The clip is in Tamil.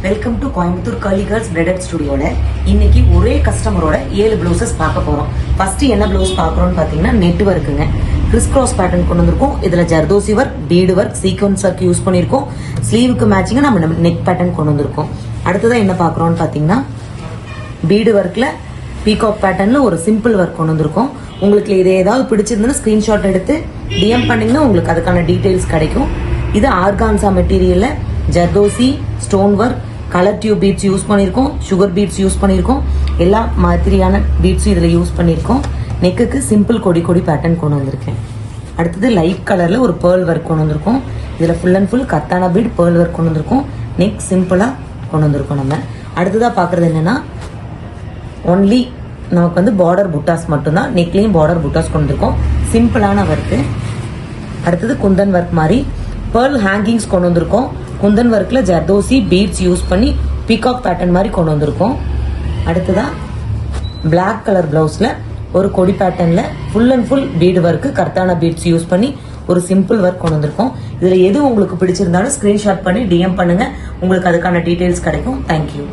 Welcome to Coimbatore curly girls braided ஸ்டுடியோல இன்னைக்கு ஒரே கஸ்டமரோட 7 பிளவுசஸ் பார்க்க போறோம். ஃபர்ஸ்ட் என்ன பிளவுஸ் பார்க்கறோம்னு பாத்தீங்கன்னா நெட் ஒர்க்குங்க. கிறிஸ் கிராஸ் பேட்டர்ன் கொண்டு வந்திருக்கோம். இதுல ஜர்தோசி work, bead work, sequins work use பண்ணிருக்கோம். ஸ்லீவுக்கு மேட்சிங்கா நம்ம நெக் பேட்டர்ன் கொண்டு வந்திருக்கோம். அடுத்ததான் என்ன பார்க்கறோம்னு பாத்தீங்கன்னா பீடு ஒர்க்ல பீகாக் பேட்டர்ன்ல ஒரு சிம்பிள் ஒர்க் கொண்டு வந்திருக்கோம். உங்களுக்கு இது ஏதாவது பிடிச்சிருந்தா ஸ்கிரீன்ஷாட் எடுத்து டிஎம் பண்ணீங்கன்னா உங்களுக்கு அதுக்கான டீடைல்ஸ் கிடைக்கும். இது ஆர்கான்சா மெட்டீரியல்ல zardozi, stone work, colour tube beads use பண்ணியிருக்கோம், சுகர் பீட்ஸ் யூஸ் பண்ணியிருக்கோம், எல்லா மாதிரியான பீட்ஸும் இதில் யூஸ் பண்ணியிருக்கோம். நெக்குக்கு சிம்பிள் கொடி கொடி பேட்டர்ன் கொண்டு வந்திருக்கேன். அடுத்தது லைட் கலரில் ஒரு பேர்ல் ஒர்க் கொண்டு வந்திருக்கோம். இதில் ஃபுல் அண்ட் ஃபுல் கத்தானா பீட் பேர்ல் ஒர்க் கொண்டு வந்திருக்கோம். நெக் சிம்பிளாக கொண்டு வந்திருக்கோம். நம்ம அடுத்ததாக பார்க்குறது என்னென்னா ஒன்லி நமக்கு பார்டர் புட்டாஸ் மட்டும்தான். நெக்லேயும் பார்டர் புட்டாஸ் கொண்டு வந்திருக்கோம். சிம்பிளான ஒர்க்கு. அடுத்தது குந்தன் ஒர்க் மாதிரி பேர்ல் ஹேங்கிங்ஸ் கொண்டு வந்திருக்கோம். குந்தன் ஒர்க்ல ஜர்தோசி பீட்ஸ் யூஸ் பண்ணி பீகாக் பேட்டர்ன் மாதிரி கொண்டு வந்திருக்கோம். அடுத்ததா பிளாக் கலர் பிளவுஸ்ல ஒரு கொடி பேட்டர்ன்ல full and full bead work, கர்த்தானா பீட்ஸ் யூஸ் பண்ணி ஒரு சிம்பிள் ஒர்க் கொண்டு வந்திருக்கோம். இதுல எது உங்களுக்கு பிடிச்சிருந்தாலும் ஸ்கிரீன்ஷாட் பண்ணி டிஎம் பண்ணுங்க. உங்களுக்கு அதுக்கான டீடைல்ஸ் கிடைக்கும். தேங்க்யூ.